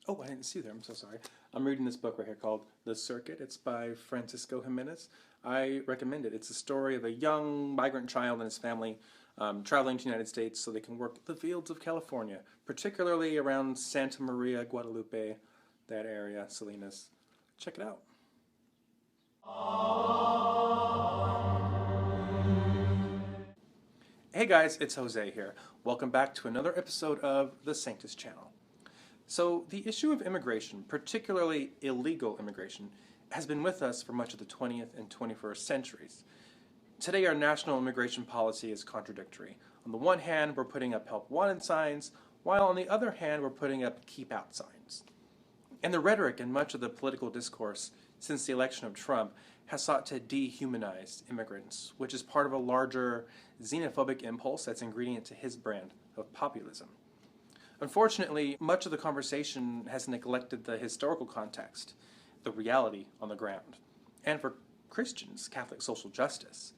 Oh, I didn't see there. I'm so sorry. I'm reading this book right here called The Circuit. It's by Francisco Jimenez. I recommend it. It's a story of a young migrant child and his family traveling to the United States so they can work the fields of California, particularly around Santa Maria, Guadalupe, that area, Salinas. Check it out. Hey guys, it's Jose here. Welcome back to another episode of the Sanctus channel. So the issue of immigration, particularly illegal immigration, has been with us for much of the 20th and 21st centuries. Today our national immigration policy is contradictory. On the one hand, we're putting up help wanted signs, while on the other hand, we're putting up keep out signs. And the rhetoric in much of the political discourse since the election of Trump has sought to dehumanize immigrants, which is part of a larger xenophobic impulse that's ingredient to his brand of populism. Unfortunately, much of the conversation has neglected the historical context, the reality on the ground, and for Christians, Catholic social justice.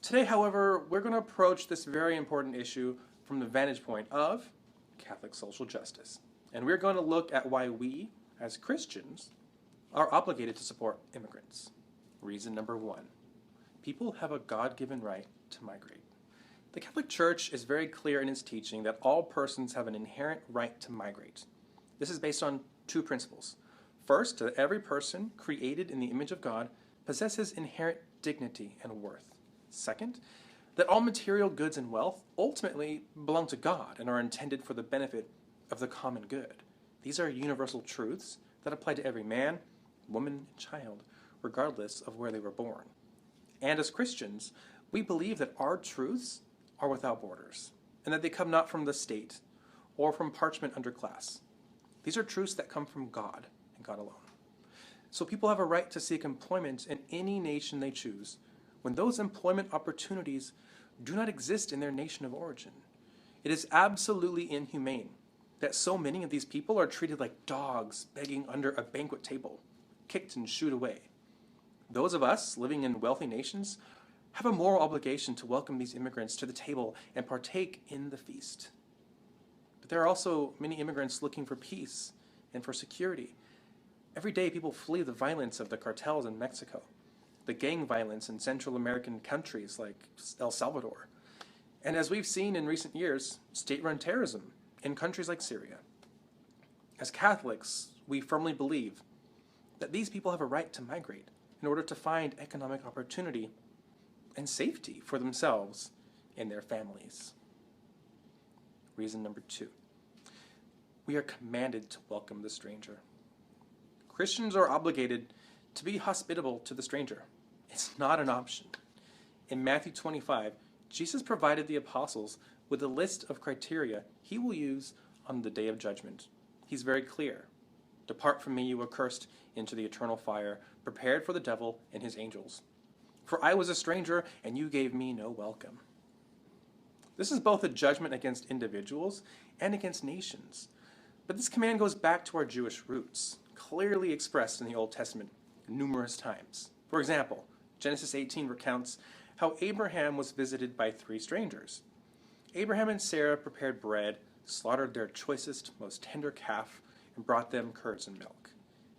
Today, however, we're going to approach this very important issue from the vantage point of Catholic social justice. And we're going to look at why we, as Christians, are obligated to support immigrants. Reason number one, people have a God-given right to migrate. The Catholic Church is very clear in its teaching that all persons have an inherent right to migrate. This is based on two principles. First, that every person created in the image of God possesses inherent dignity and worth. Second, that all material goods and wealth ultimately belong to God and are intended for the benefit of the common good. These are universal truths that apply to every man, woman, and child, regardless of where they were born. And as Christians, we believe that our truths are without borders, and that they come not from the state or from parchment underclass. These are truths that come from God and God alone. So people have a right to seek employment in any nation they choose when those employment opportunities do not exist in their nation of origin. It is absolutely inhumane that so many of these people are treated like dogs begging under a banquet table, kicked and shooed away. Those of us living in wealthy nations have a moral obligation to welcome these immigrants to the table and partake in the feast. But there are also many immigrants looking for peace and for security. Every day people flee the violence of the cartels in Mexico, the gang violence in Central American countries like El Salvador, and as we've seen in recent years, state-run terrorism in countries like Syria. As Catholics, we firmly believe that these people have a right to migrate in order to find economic opportunity and safety for themselves and their families. Reason number two, we are commanded to welcome the stranger. Christians are obligated to be hospitable to the stranger. It's not an option. In Matthew 25, Jesus provided the apostles with a list of criteria he will use on the day of judgment. He's very clear. Depart from me, you accursed, into the eternal fire, prepared for the devil and his angels. For I was a stranger, and you gave me no welcome. This is both a judgment against individuals and against nations. But this command goes back to our Jewish roots, clearly expressed in the Old Testament numerous times. For example, Genesis 18 recounts how Abraham was visited by three strangers. Abraham and Sarah prepared bread, slaughtered their choicest, most tender calf, and brought them curds and milk.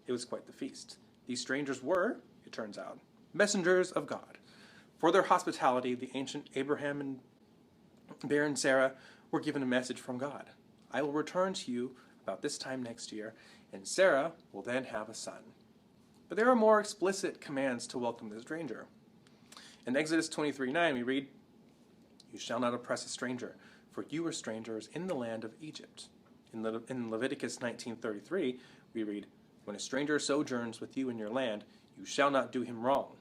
It was quite the feast. These strangers were, it turns out, messengers of God. For their hospitality, the ancient Abraham and barren Sarah were given a message from God. I will return to you about this time next year, and Sarah will then have a son. But there are more explicit commands to welcome the stranger. In Exodus 23:9 we read, "You shall not oppress a stranger, for you were strangers in the land of Egypt." In Leviticus 19:33 we read, "When a stranger sojourns with you in your land, you shall not do him wrong.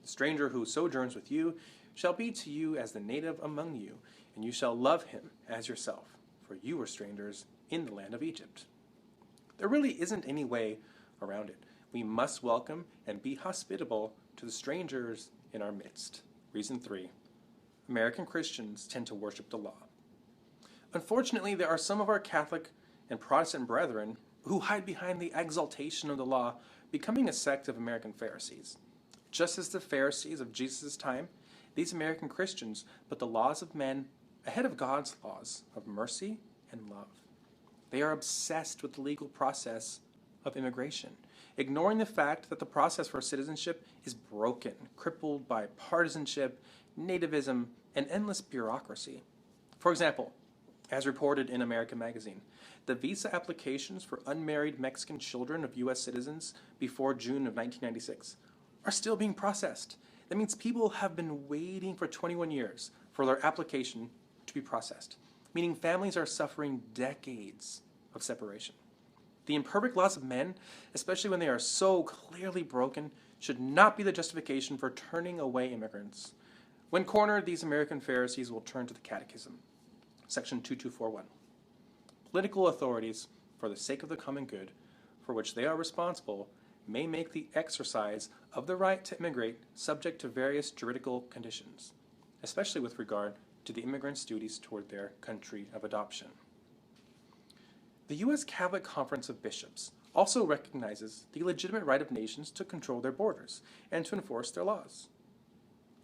The stranger who sojourns with you shall be to you as the native among you, and you shall love him as yourself, for you were strangers in the land of Egypt." There really isn't any way around it. We must welcome and be hospitable to the strangers in our midst. Reason 3, American Christians tend to worship the law. Unfortunately, there are some of our Catholic and Protestant brethren who hide behind the exaltation of the law, becoming a sect of American Pharisees. Just as the Pharisees of Jesus' time, these American Christians put the laws of men ahead of God's laws of mercy and love. They are obsessed with the legal process of immigration, ignoring the fact that the process for citizenship is broken, crippled by partisanship, nativism, and endless bureaucracy. For example, as reported in American Magazine, the visa applications for unmarried Mexican children of U.S. citizens before June of 1996 are still being processed. That means people have been waiting for 21 years for their application to be processed, meaning families are suffering decades of separation. The imperfect laws of men, especially when they are so clearly broken, should not be the justification for turning away immigrants. When cornered, these American Pharisees will turn to the Catechism, section 2241. Political authorities, for the sake of the common good, for which they are responsible, may make the exercise of the right to immigrate subject to various juridical conditions, especially with regard to the immigrant's duties toward their country of adoption. The U.S. Catholic Conference of Bishops also recognizes the legitimate right of nations to control their borders and to enforce their laws.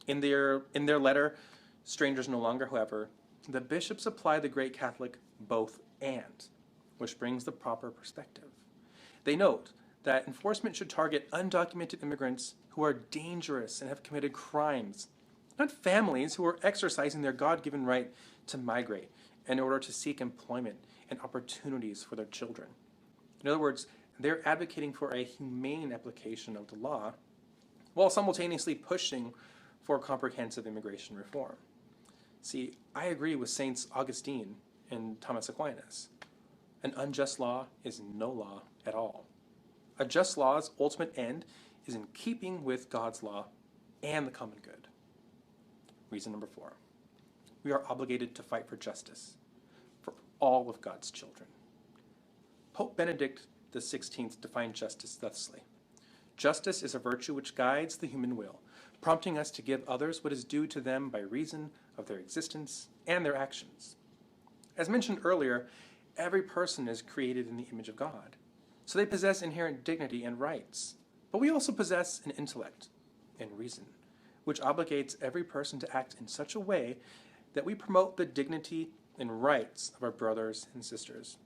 In their letter, Strangers No Longer, however, the bishops apply the great Catholic both and, which brings the proper perspective. They note that enforcement should target undocumented immigrants who are dangerous and have committed crimes, not families who are exercising their God-given right to migrate in order to seek employment and opportunities for their children. In other words, they're advocating for a humane application of the law while simultaneously pushing for comprehensive immigration reform. See, I agree with Saints Augustine and Thomas Aquinas. An unjust law is no law at all. A just law's ultimate end is in keeping with God's law and the common good. Reason number 4. We are obligated to fight for justice for all of God's children. Pope Benedict XVI defined justice thusly: justice is a virtue which guides the human will, prompting us to give others what is due to them by reason of their existence and their actions. As mentioned earlier, every person is created in the image of God, so they possess inherent dignity and rights. But we also possess an intellect and reason, which obligates every person to act in such a way that we promote the dignity and rights of our brothers and sisters.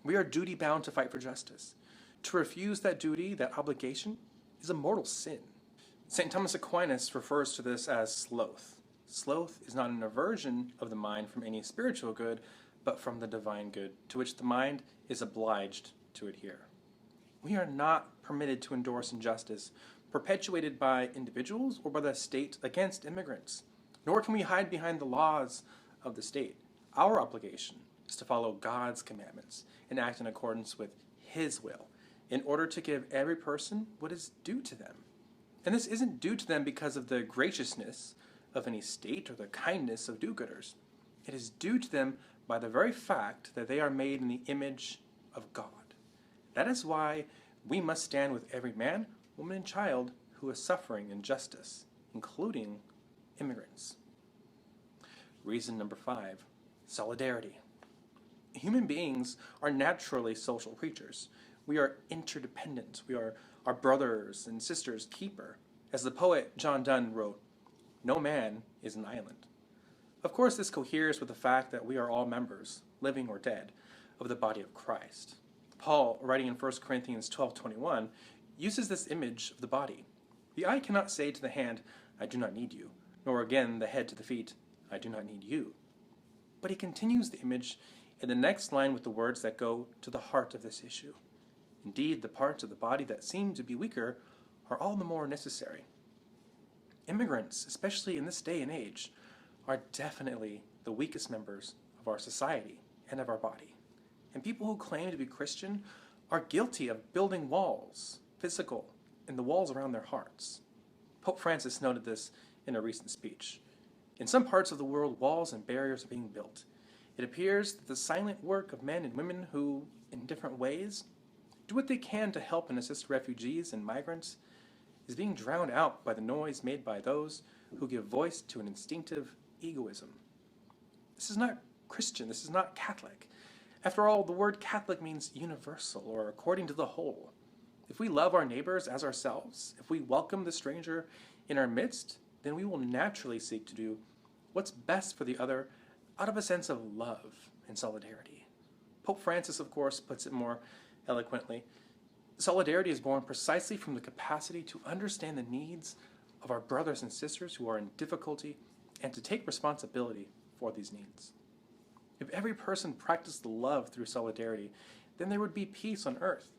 We are duty-bound to fight for justice. To refuse that duty, that obligation, is a mortal sin. St. Thomas Aquinas refers to this as sloth. Sloth is not an aversion of the mind from any spiritual good, but from the divine good, to which the mind is obliged to adhere. We are not permitted to endorse injustice perpetuated by individuals or by the state against immigrants, nor can we hide behind the laws of the state. Our obligation is to follow God's commandments and act in accordance with His will, in order to give every person what is due to them. And this isn't due to them because of the graciousness of any state or the kindness of do-gooders. It is due to them by the very fact that they are made in the image of God. That is why we must stand with every man, woman, and child who is suffering injustice, including immigrants. Reason number 5, solidarity. Human beings are naturally social creatures. We are interdependent. We are our brothers and sisters' keeper. As the poet John Donne wrote, "No man is an island." Of course, this coheres with the fact that we are all members, living or dead, of the body of Christ. Paul, writing in 1 Corinthians 12:21, uses this image of the body. The eye cannot say to the hand, "I do not need you," nor again the head to the feet, "I do not need you." But he continues the image in the next line with the words that go to the heart of this issue. Indeed, the parts of the body that seem to be weaker are all the more necessary. Immigrants, especially in this day and age, are definitely the weakest members of our society and of our body. And people who claim to be Christian are guilty of building walls, physical, and the walls around their hearts. Pope Francis noted this in a recent speech. In some parts of the world, walls and barriers are being built. It appears that the silent work of men and women who, in different ways, do what they can to help and assist refugees and migrants is being drowned out by the noise made by those who give voice to an instinctive egoism. This is not Christian. This is not Catholic. After all, the word Catholic means universal, or according to the whole. If we love our neighbors as ourselves, if we welcome the stranger in our midst, then we will naturally seek to do what's best for the other out of a sense of love and solidarity. Pope Francis, of course, puts it more eloquently. Solidarity is born precisely from the capacity to understand the needs of our brothers and sisters who are in difficulty and to take responsibility for these needs. If every person practiced love through solidarity, then there would be peace on earth.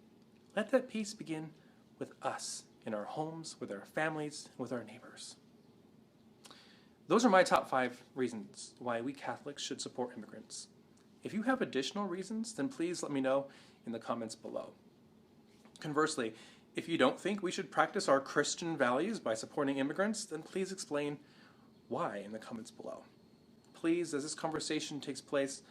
Let that peace begin with us, in our homes, with our families, with our neighbors. Those are my top 5 reasons why we Catholics should support immigrants. If you have additional reasons, then please let me know in the comments below. Conversely, if you don't think we should practice our Christian values by supporting immigrants, then please explain why in the comments below. Please, as this conversation takes place,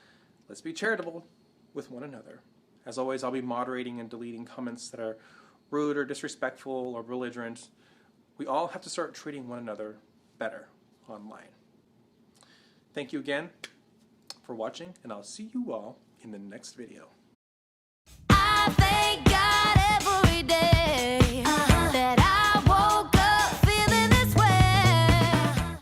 let's be charitable with one another. As always, I'll be moderating and deleting comments that are rude or disrespectful or belligerent. We all have to start treating one another better online. Thank you again for watching, and I'll see you all in the next video.